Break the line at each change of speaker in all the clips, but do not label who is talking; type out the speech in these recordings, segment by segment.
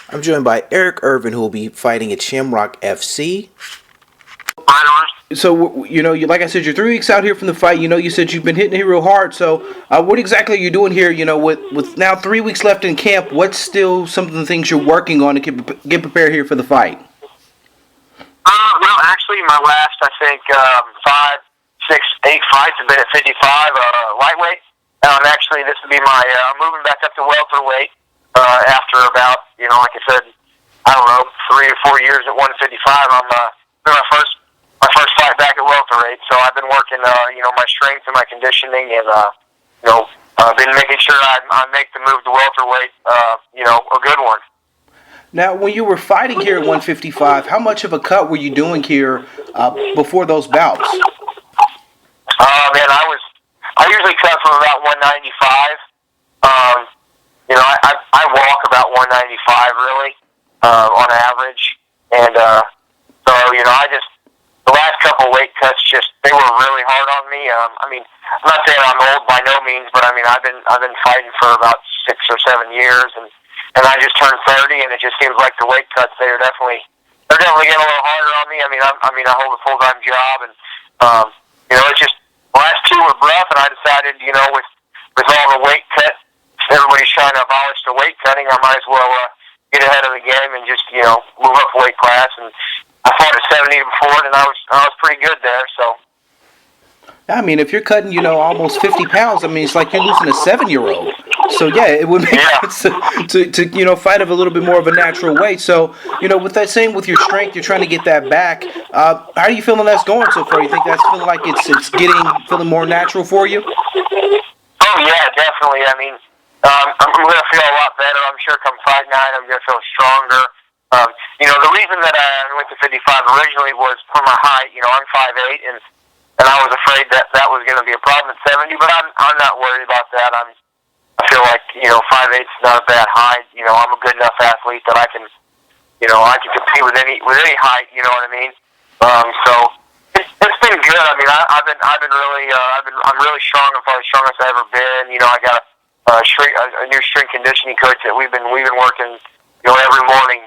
I'm joined by Irvin, who will be fighting at Shamrock FC. So, like I said, you're 3 weeks out here from the fight. You said you've been hitting it real hard. So, what exactly are you doing here? With now 3 weeks left in camp, what's still some of the things you're working on to get prepared here for the fight?
Well, actually, my last, I think, 5, 6, 8 fights have been at 55 lightweight. Actually, this will be I'm moving back up to welterweight after about, like I said, I don't know, 3 or 4 years at 155. I'm my first fight back at welterweight. So I've been working, my strength and my conditioning, and been making sure I make the move to welterweight, a good one.
Now, when you were fighting here at 155, how much of a cut were you doing here before those bouts?
Man, I usually cut from about 195. I walk about 195 really on average, and so the last couple weight cuts they were really hard on me. I'm not saying I'm old by no means, but I've been fighting for about 6 or 7 years, and I just turned 30, and it just seems like the weight cuts they're definitely getting a little harder on me. I hold a full-time job, and it's just the last 2 were rough, and I decided, with all the weight cut, everybody's trying to abolish the weight cutting, I might as well get ahead of the game and just move up weight class. And I fought at 70 before, and I was pretty good there. So.
If you're cutting, almost 50 pounds, it's like you're losing a 7-year-old. So, yeah, it would make sense to fight of a little bit more of a natural weight. So, with that same, with your strength, you're trying to get that back. How are you feeling that's going so far? You think that's feeling like it's feeling more natural for you?
Oh, yeah, definitely. I'm going to feel a lot better. I'm sure come fight night, I'm going to feel stronger. The reason that I went to 55 originally was for my height. I'm 5'8", and I was afraid that was going to be a problem at 70, but I'm not worried about that. I feel like 5'8" is not a bad height. I'm a good enough athlete that I can compete with any height. You know what I mean? So it's been good. I'm really strong. I'm probably the strongest I've ever been. I got a new strength conditioning coach that we've been working every morning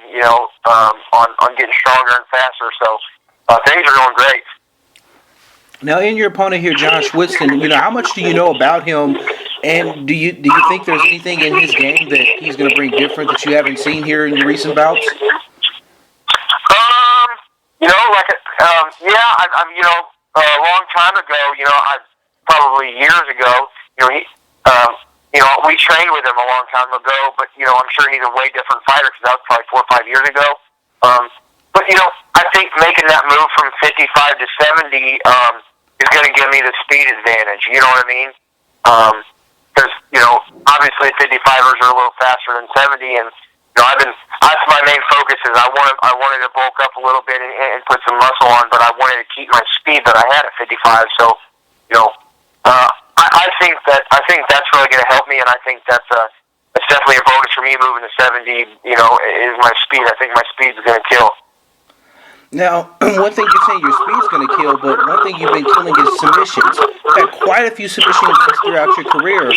on getting stronger and faster. So things are going great.
Now, in your opponent here, Josh Weston, how much do you know about him, and do you think there's anything in his game that he's going to bring different that you haven't seen here in your recent bouts? A long time ago, probably years ago, we trained with him a long time ago, but I'm sure he's a way different fighter because that was probably 4 or 5 years ago. But I think making that move from 55 to 70 is going to give me the speed advantage. You know what I mean? Because obviously 55ers are a little faster than 70, and that's my main focus. Is I wanted to bulk up a little bit and put some muscle on, but I wanted to keep my speed that I had at 55. So I think that's really going to help me, and I think that's definitely a bonus for me moving to 70. Is my speed. I think my speed is going to kill. Now, one thing you're saying your speed's going to kill, but one thing you've been killing is submissions. You've had quite a few submissions throughout your career.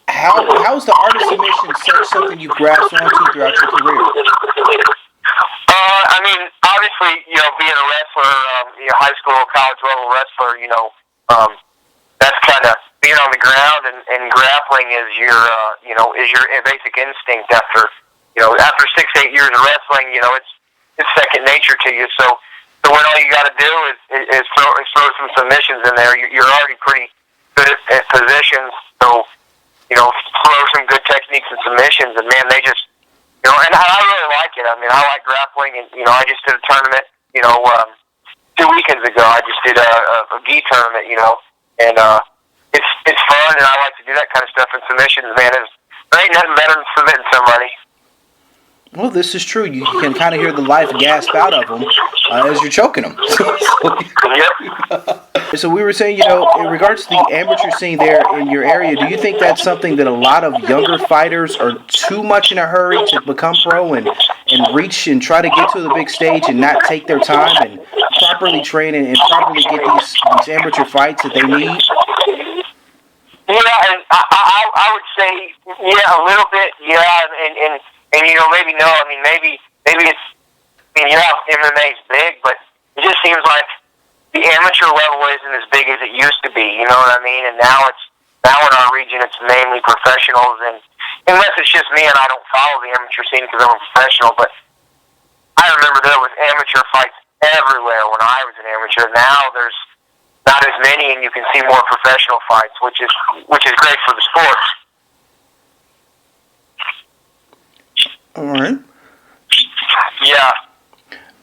How's the art of submission something you've grasped onto throughout your career?
Obviously, being a wrestler, high school, college level wrestler, that's kind of being on the ground and grappling is your basic instinct after 6-8 years of wrestling, it's second nature to you. So when all you got to do is throw some submissions in there, you're already pretty good at positions. So throw some good techniques and submissions, and man, they just and I really like it. I like grappling, and I just did a tournament 2 weekends ago. I just did a gi tournament, and it's fun, and I like to do that kind of stuff. And submissions, man, there ain't nothing better than submitting somebody.
Well, this is true. You can kind of hear the life gasp out of them as you're choking them. So we were saying, in regards to the amateur scene there in your area, do you think that's something that a lot of younger fighters are too much in a hurry to become pro and reach and try to get to the big stage and not take their time and properly train and properly get these amateur fights that they need?
Yeah, and I would say, a little bit, and And maybe no. I mean, maybe it's. I mean, MMA's big, but it just seems like the amateur level isn't as big as it used to be. You know what I mean? And now in our region, it's mainly professionals, and unless it's just me and I don't follow the amateur scene because I'm a professional, but I remember there was amateur fights everywhere when I was an amateur. Now there's not as many, and you can see more professional fights, which is great for the sport.
All right.
Yeah.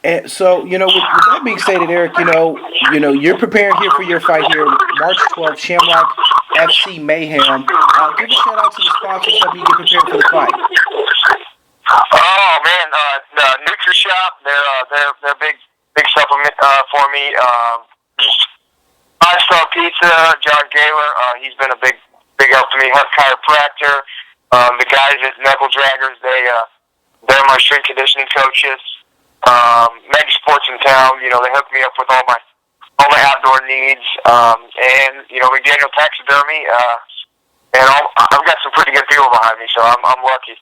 And so, with that being stated, Eric, you're preparing here for your fight here, March 12th, Shamrock FC Mayhem. Give a shout out to the sponsors so you get prepared for the fight.
Oh man, the NutriShop, they're big supplement for me. 5-Star Pizza, John Gaylor, he's been a big help to me. Hunt Chiropractor, the guys at Knuckle Draggers, they're my strength conditioning coaches. Mega Sports in town, they hook me up with all my outdoor needs, and McDaniel Taxidermy, and I've got some pretty good people behind me, so I'm lucky.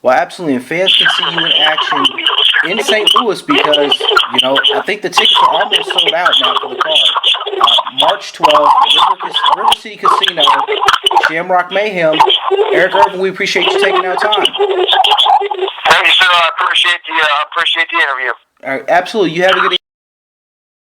Well, absolutely, and fans can see you in action in St. Louis because, I think the tickets are almost sold out now for the card. March 12th, River City Casino, Shamrock Mayhem. Eric Irvin, we appreciate you taking our time.
Thank you, sir. I appreciate the interview.
All right, absolutely. You have a good evening.